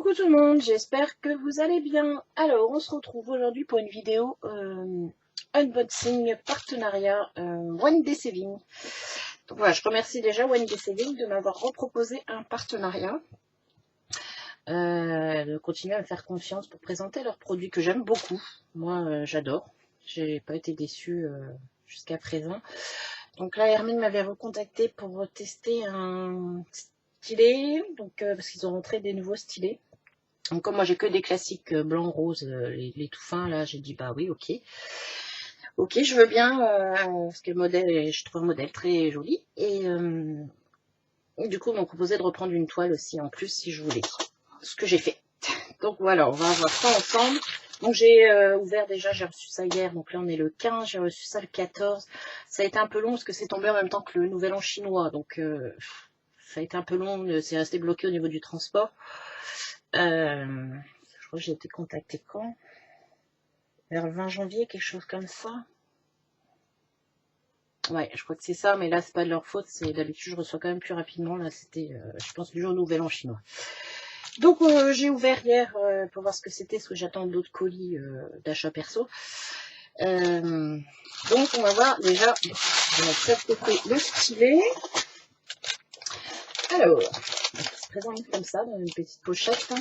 Coucou tout le monde, j'espère que vous allez bien. Alors, on se retrouve aujourd'hui pour une vidéo unboxing partenariat OneD Saving. Donc voilà, je remercie déjà OneD Saving de m'avoir reproposé un partenariat, de continuer à me faire confiance pour présenter leurs produits que j'aime beaucoup. Moi, j'adore. J'ai pas été déçue jusqu'à présent. Donc là, Hermine m'avait recontacté pour tester un stylet, donc parce qu'ils ont rentré des nouveaux stylets. Donc comme moi j'ai que des classiques blanc, rose, les tout fins, là j'ai dit bah oui, ok. Ok, je veux bien, parce que le modèle, je trouve un modèle très joli. Et du coup, ils m'ont proposé de reprendre une toile aussi en plus si je voulais. Ce que j'ai fait. Donc voilà, on va voir ça ensemble. Donc j'ai ouvert déjà, j'ai reçu ça hier, donc là on est le 15, j'ai reçu ça le 14. Ça a été un peu long parce que c'est tombé en même temps que le nouvel an chinois, donc ça a été un peu long, c'est resté bloqué au niveau du transport. Je crois que j'ai été contactée quand? Vers le 20 janvier, quelque chose comme ça. Ouais, je crois que c'est ça, mais là c'est pas de leur faute, c'est d'habitude je reçois quand même plus rapidement. Là c'était, je pense, du jour au nouvel an chinois. Donc j'ai ouvert hier pour voir ce que c'était, parce que j'attends d'autres colis d'achat perso. Donc on va voir déjà, on va peut-être le stylet. Alors, ça se présente comme ça, dans une petite pochette.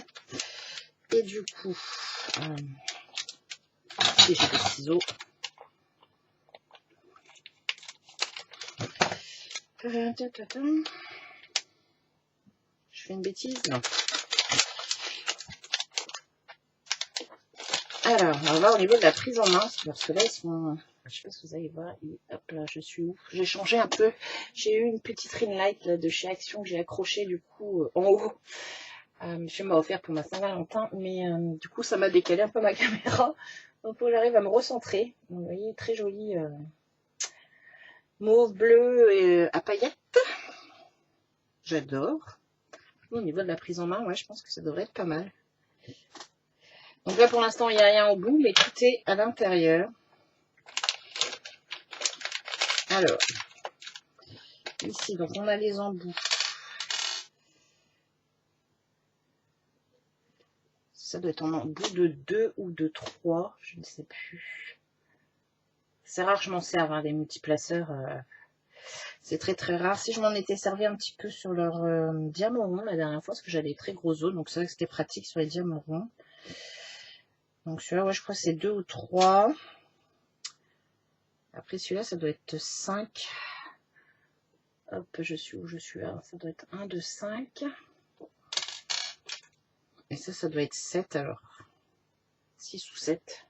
Et du coup, j'ai des ciseaux. Je fais une bêtise? Non. Alors, on va voir au niveau de la prise en main, parce que là, ils sont... Je sais pas si vous allez voir. Hop là, je suis où? J'ai changé un peu. J'ai eu une petite ring light là, de chez Action que j'ai accrochée du coup en haut. Monsieur m'a offert pour ma Saint-Valentin, mais du coup, ça m'a décalé un peu ma caméra. Donc, j'arrive à me recentrer. Donc, vous voyez, très joli mauve bleu et à paillettes. J'adore. Au niveau de la prise en main, ouais, je pense que ça devrait être pas mal. Donc là, pour l'instant, il n'y a rien au bout, mais tout est à l'intérieur. Alors, ici, donc on a les embouts. Ça doit être en embout de 2 ou de 3, je ne sais plus. C'est rare que je m'en serve, hein, des multiplaceurs. C'est très très rare. Si je m'en étais servi un petit peu sur leur diamant rond la dernière fois, parce que j'avais des très gros os, donc c'est vrai que c'était pratique sur les diamants ronds. Donc celui-là, ouais, je crois que c'est 2 ou 3. Après celui-là, ça doit être 5. Hop, je suis où? Je suis là. Ça doit être 1 de 5. Et ça doit être 7 alors. 6 ou 7.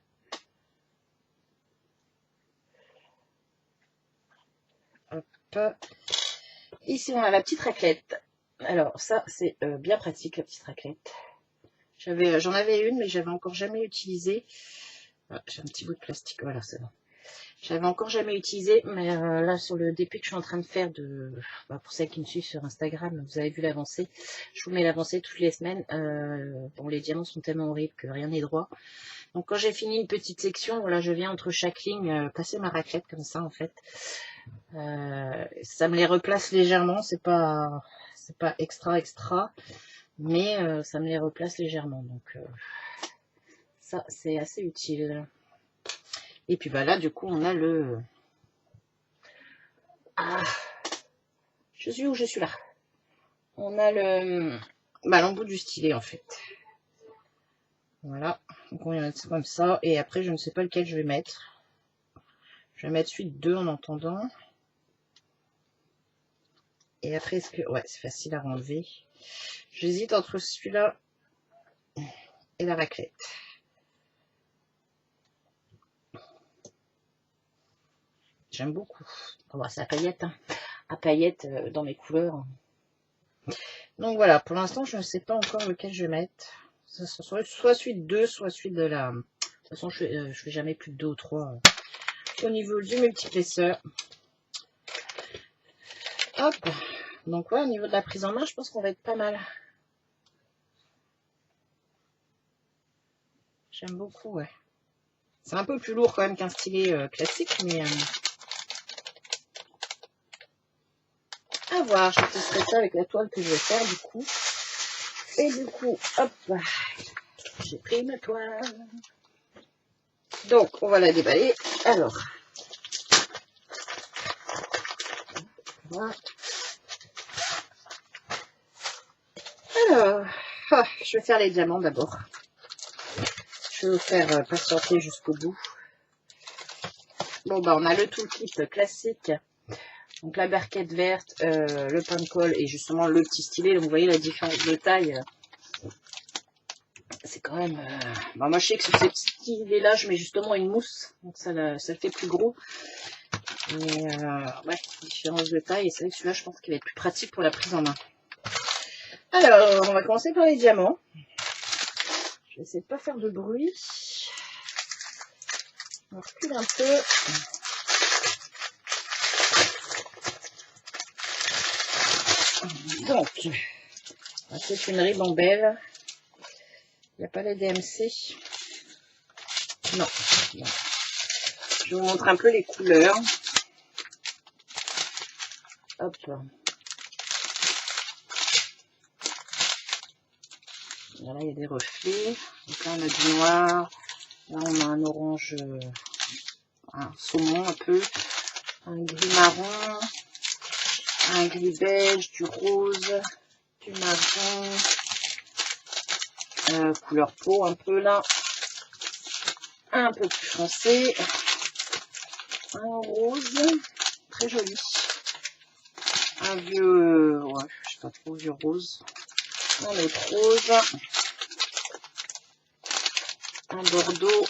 Hop. Ici, on a la petite raclette. Alors, ça, c'est bien pratique, la petite raclette. J'en avais une, mais j'avais encore jamais utilisé. Ah, j'ai un petit bout de plastique. Voilà, c'est bon. J'avais encore jamais utilisé, mais là, sur le début que je suis en train de faire, pour celles qui me suivent sur Instagram, vous avez vu l'avancée. Je vous mets l'avancée toutes les semaines. Bon, les diamants sont tellement horribles que rien n'est droit. Donc, quand j'ai fini une petite section, voilà, je viens entre chaque ligne passer ma raclette comme ça, en fait. Ça me les replace légèrement. C'est pas extra, mais ça me les replace légèrement. Donc, ça, c'est assez utile. Et puis bah là, du coup, on a le... Ah, je suis où? Je suis là. On a le... Bah, l'embout du stylet, en fait. Voilà. Donc, on va mettre comme ça. Et après, je ne sais pas lequel je vais mettre. Je vais mettre celui de 2 en entendant. Et après, est-ce que... Ouais, c'est facile à enlever. J'hésite entre celui-là et la raclette. J'aime beaucoup. Oh, bah, c'est à paillettes, hein. À paillettes dans mes couleurs. Donc voilà, pour l'instant, je ne sais pas encore lequel je vais mettre. Soit celui de 2, soit celui de la... De toute façon, je fais jamais plus de 2 ou 3 au niveau du multiplaceur. Hop. Donc ouais, au niveau de la prise en main, je pense qu'on va être pas mal. J'aime beaucoup, ouais. C'est un peu plus lourd quand même qu'un stylet classique, mais... à voir, je testerai ça avec la toile que je vais faire, du coup. Et du coup, hop, j'ai pris une toile. Donc, on va la déballer. Alors, voilà. Alors, je vais faire les diamants d'abord. Je vais vous faire patienter jusqu'au bout. Bon, bah, on a le toolkit classique. Donc, la barquette verte, le pain de colle et justement le petit stylet. Donc, vous voyez la différence de taille. C'est quand même... Bah, moi, je sais que sur ces petits stylets-là, je mets justement une mousse. Donc, ça le fait plus gros. Mais, ouais, différence de taille. Et c'est vrai que celui-là, je pense qu'il va être plus pratique pour la prise en main. Alors, on va commencer par les diamants. Je vais essayer de ne pas faire de bruit. On recule un peu. Donc, c'est une ribambelle. Il n'y a pas les DMC. Non. Je vous montre un peu les couleurs. Hop. Là, il y a des reflets. Donc là, on a du noir. Là, on a un orange, un saumon un peu. Un gris marron. Un gris beige, du rose, du marron. Couleur peau un peu là. Un peu plus foncé. Un rose. Très joli. Un vieux, ouais, je sais pas trop, vieux rose. Un autre rose. Un bordeaux.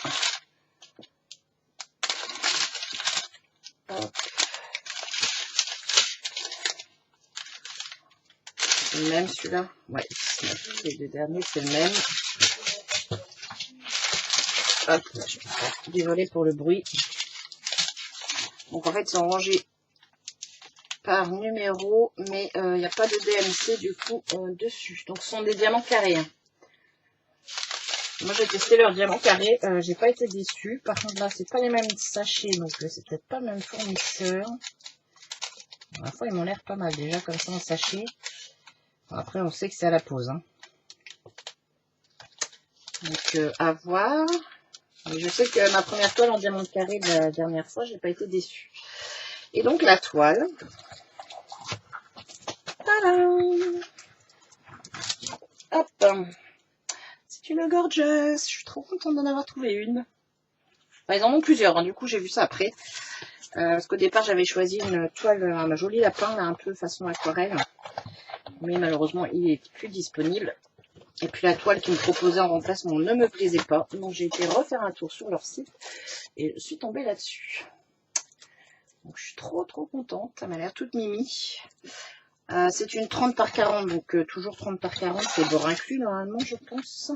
Hop. C'est le même celui-là. Ouais, les deux derniers, c'est le même. Hop, désolé pour le bruit. Donc en fait, ils sont rangés par numéro, mais il n'y a pas de DMC du coup dessus. Donc ce sont des diamants carrés. Hein. Moi j'ai testé leurs diamants carrés, j'ai pas été déçue. Par contre là, c'est pas les mêmes sachets, donc c'est peut-être pas le même fournisseur. À la fois ils m'ont l'air pas mal déjà comme ça en sachet. Après on sait que c'est à la pause. Hein. Donc à voir. Mais je sais que ma première toile en diamant carré de la dernière fois, j'ai pas été déçue. Et donc la toile. Tadam! Hop! C'est une gorgeous. Je suis trop contente d'en avoir trouvé une. Enfin, ils en ont plusieurs, hein. Du coup j'ai vu ça après. Parce qu'au départ j'avais choisi une toile, un joli lapin, là, un peu façon aquarelle. Mais malheureusement il est plus disponible. Et puis la toile qu'ils me proposaient en remplacement ne me plaisait pas. Donc j'ai été refaire un tour sur leur site. Et je suis tombée là-dessus. Donc je suis trop contente. Ça m'a l'air toute mimi. C'est une 30 par 40. Donc toujours 30 par 40. C'est bord inclus normalement je pense.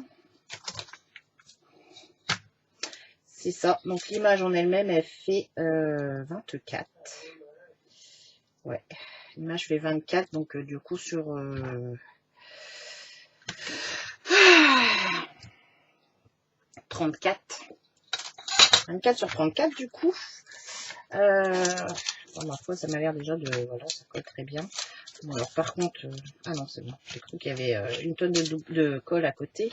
C'est ça. Donc l'image en elle-même, elle fait 24. Ouais. L'image fait 24. Donc du coup sur 34. 24 sur 34 du coup. Bon, ma foi, ça m'a l'air déjà de... Voilà, ça colle très bien. Bon, alors par contre... ah non, c'est bon. J'ai cru qu'il y avait une tonne de colle à côté.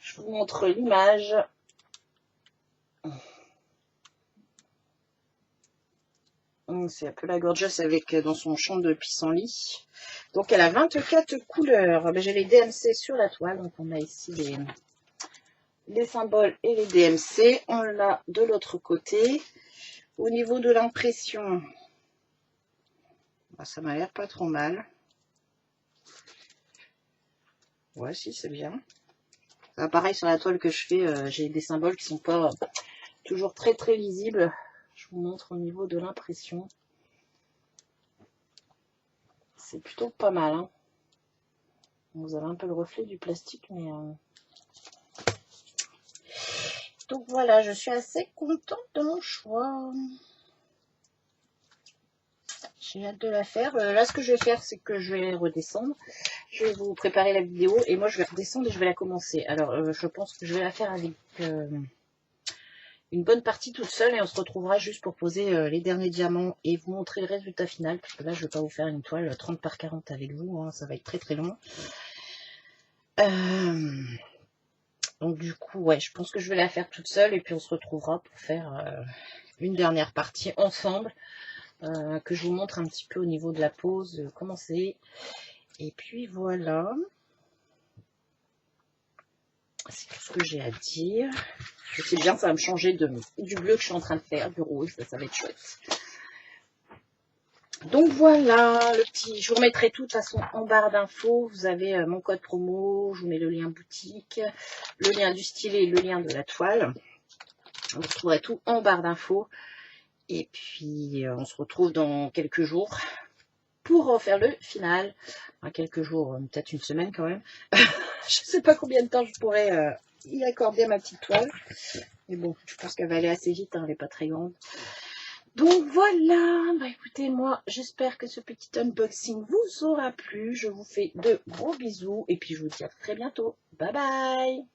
Je vous montre l'image. C'est un peu la gorgeous avec dans son champ de pissenlit. Donc elle a 24 couleurs. Ben, j'ai les DMC sur la toile. Donc on a ici les symboles et les DMC. On l'a de l'autre côté. Au niveau de l'impression, ben, ça m'a l'air pas trop mal. Ouais, si, c'est bien. Pareil sur la toile que je fais, j'ai des symboles qui sont pas toujours très lisibles. Je vous montre au niveau de l'impression. C'est plutôt pas mal. Hein. Vous avez un peu le reflet du plastique, mais... Donc voilà, je suis assez contente de mon choix. J'ai hâte de la faire. Là, ce que je vais faire, c'est que je vais redescendre. Je vais vous préparer la vidéo et moi, je vais redescendre et je vais la commencer. Alors, je pense que je vais la faire avec... une bonne partie toute seule et on se retrouvera juste pour poser les derniers diamants et vous montrer le résultat final parce que là je ne vais pas vous faire une toile 30 par 40 avec vous, hein, ça va être très long. Donc du coup, ouais, je pense que je vais la faire toute seule et puis on se retrouvera pour faire une dernière partie ensemble, que je vous montre un petit peu au niveau de la pose, comment c'est. Et puis voilà, c'est tout ce que j'ai à dire. Je sais bien, ça va me changer du bleu que je suis en train de faire, du rouge, ça va être chouette. Donc voilà, je vous remettrai tout de toute façon en barre d'infos. Vous avez mon code promo, je vous mets le lien boutique, le lien du stylet et le lien de la toile. Vous trouverez tout en barre d'infos. Et puis on se retrouve dans quelques jours pour refaire le final. Enfin, quelques jours, peut-être une semaine quand même. Je ne sais pas combien de temps je pourrais y accorder ma petite toile. Mais bon, je pense qu'elle va aller assez vite, hein, elle n'est pas très grande. Donc voilà, bah écoutez, moi j'espère que ce petit unboxing vous aura plu. Je vous fais de gros bisous et puis je vous dis à très bientôt. Bye bye!